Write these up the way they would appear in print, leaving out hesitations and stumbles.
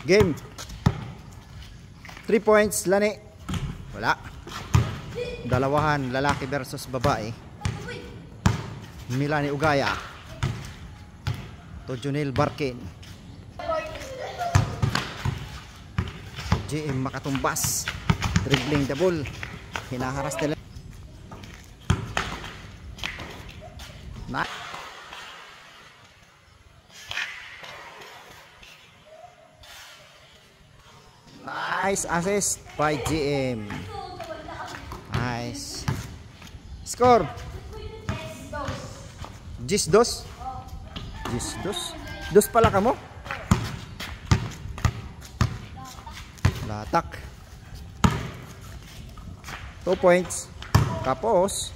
Game. 3 points, Lani. Wala. Dalawahan, lalaki versus babae. Milani Ugaya to Junel Barkin. JM makatumbas. Dribbling the ball. Hinaharas nila. Nice assist by GM. Nice. Score. Dos. Dos pala ka mo? Latak. 2 points. Tapos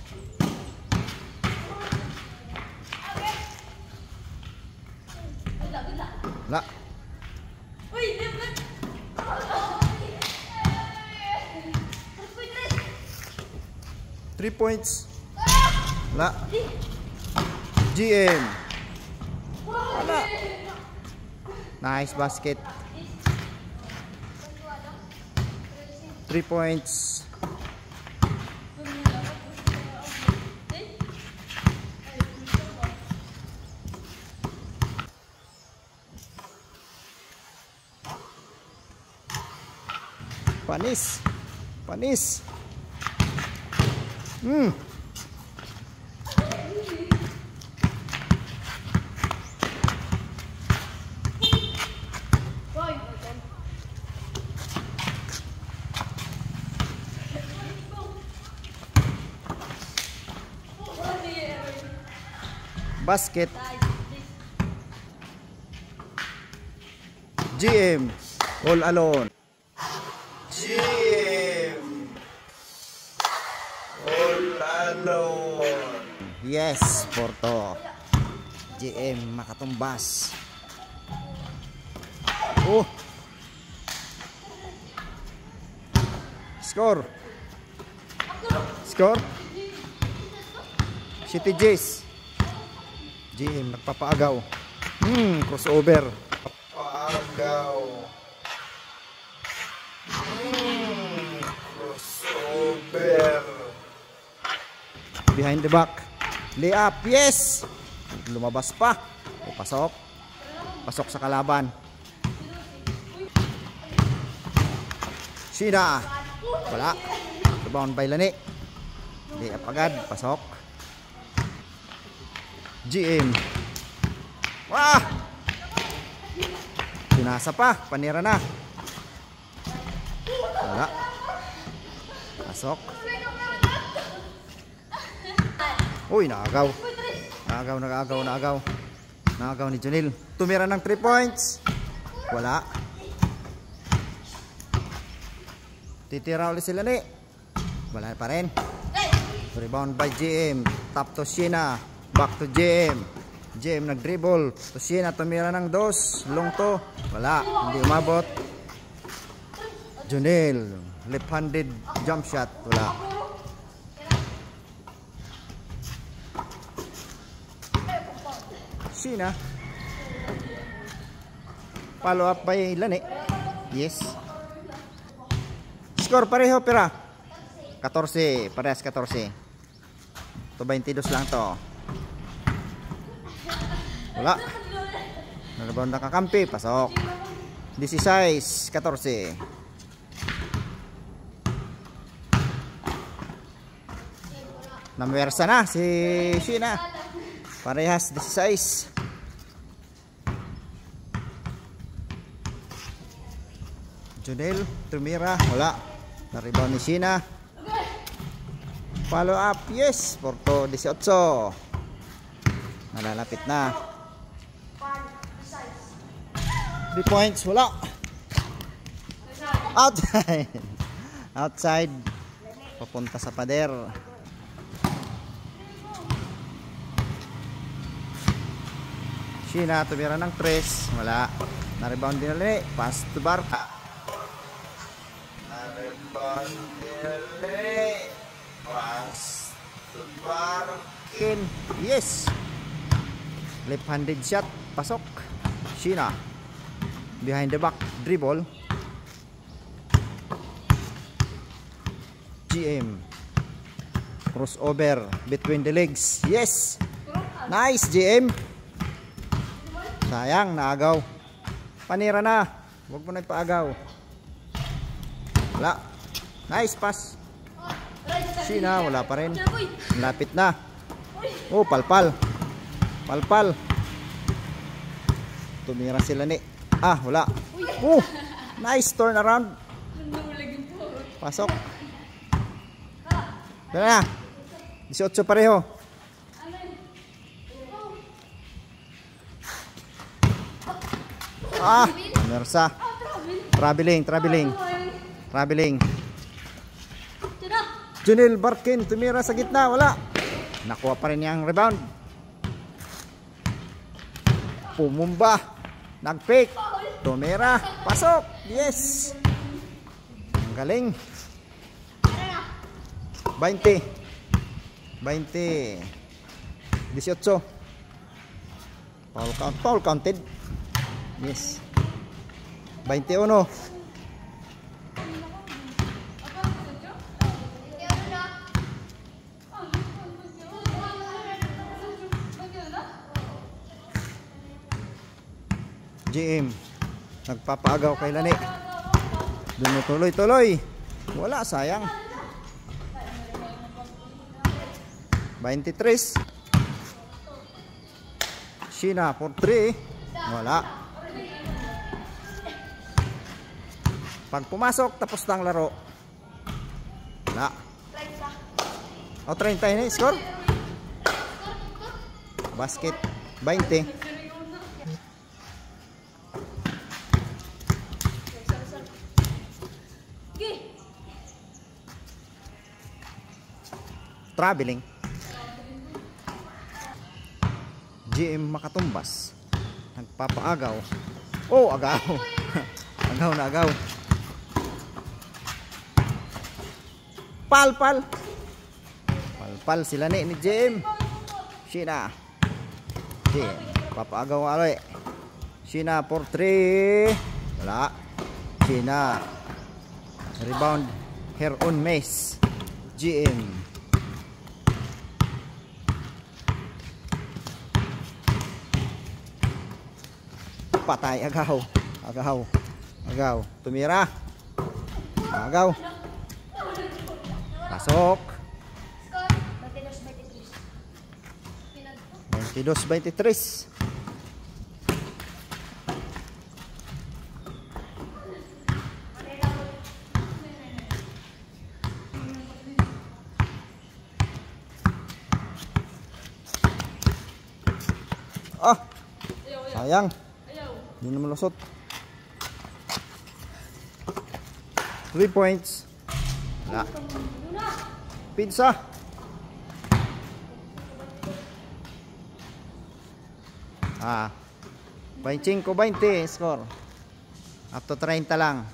la. 3 points. La. GM. Wala. Nice basket. 3 points. Panis. Basket. GM all alone. GM all alone. Yes, Porto. GM makatumbas. Oh. Score. City Jays. GM nagpapaagaw. Crossover. Paagaw. Crossover. Behind the back. Layup. Yes. Lumabas pa. Pasok. Pasok sa kalaban. Sheena. Wala. Rebound by Lani. Layup agad. Pasok. GM. Wah! Pinasa pa, panira na. Wala. Pasok. Uy, naagaw. Naagaw ni Junil. Tumira ng 3 points. Wala. Titira ulit sila ni. Wala pa rin. Rebound by GM. Tap to Sheena. Back to JM. JM nag-dribble. To Sheena, tumira ng 2. Long to. Wala. Hindi umabot. Junel. Left-handed jump shot. Wala. Sheena. Follow up by Lani. Yes. Score pareho pera. 14. Parehas 14. To 22 lang to. Wala. Nalabaw na kakampi. Pasok. 16, 14. Namwersa na si Sheena. Parehas 16. Junel tumira. Wala. Naribaw ni Sheena. Follow up. Yes. Porto 18. Nalalapit na. 3 points, wala. Outside. Outside. Papunta sa pader. Sheena tumira ng 3. Wala. Na-rebound din ulit. Pass to Barca. Na-rebound din ulit. Pass to Barkin. Yes. Left-handed shot. Pasok. Sheena. behind the back dribble. GM crossover between the legs. Yes, nice GM. Sayang, naagaw. Panira na, huwag mo na ipaagaw. Wala. Nice pass. Sheena, wala pa rin. Lapit na. Oh, palpal. Palpal. Tumira sila ni. Ah, wala. Oh, nice turnaround. Pasok. Tara na. 18 pareho. Ah, Mersa. Traveling. Junil Barkin tumira sa gitna, wala. Nakuha pa rin yung rebound. Pumumba. Nag-fake. Tumira. Pasok. Yes. Ang galing. 20. 18. Foul counted. Yes. 21. GM nagpapaagaw kay Lani. Tuloy. Wala, sayang. 23. Sheena for 3. Wala. Pag pumasok tapos na ang laro. Wala. O 30 na score. Basket 20. Traveling. GM makatumbas. Nagpapaagaw. Oh, agaw. Agaw. Palpal sila ni GM. Sheena. GM papaagaw aloy. Sheena for 3. Wala. Sheena. Rebound her own miss. GM. Patay, agaw. Tumira. Agaw. Pasok. 22-23. Ah, sayang. Hindi na malusot. 3 points. Wala. Pizza. Ah. 25-20 score. Up to 30 lang.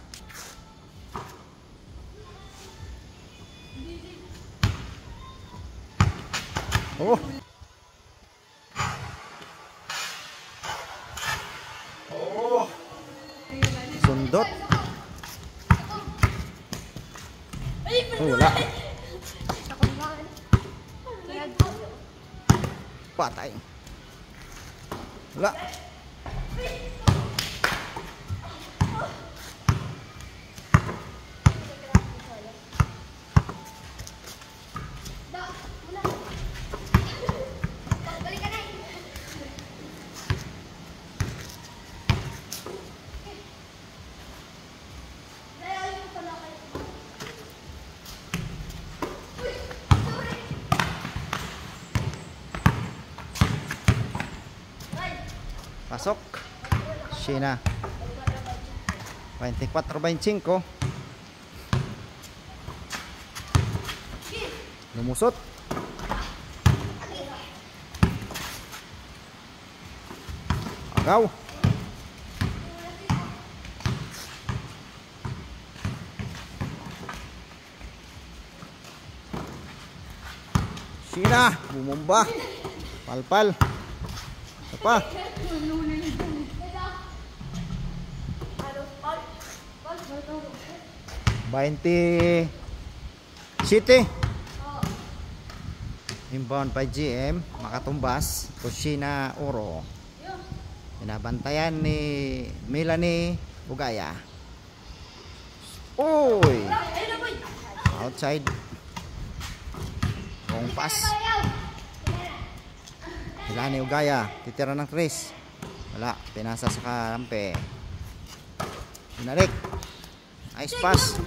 Oh. Sundot. Wala. Patay. Wala. Pasok. Sheena. 24-25. Lumusot. Agaw. Sheena. Bumomba. Palpal. Apa? 27. Inbound by GM, makatumbas, Kusina Oro. Binabantayan ni Melanie Ugaya. Uy! Outside. Wrong pass. Melanie Ugaya, titira ng 3. Wala, pinasa sa kalampe. Binalik. Nice pass.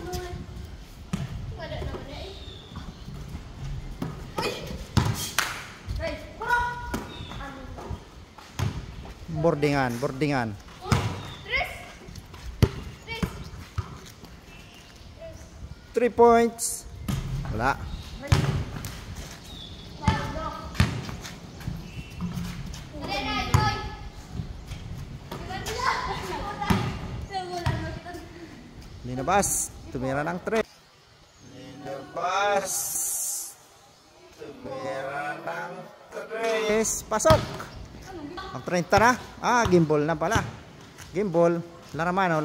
Boardingan. 3 points. Wala. Linabas. Tumira ng 3. Linabas. Tumira ng 3. Pasok. Ang 30 na. Gimbal na pala. Gimbal. Laramano.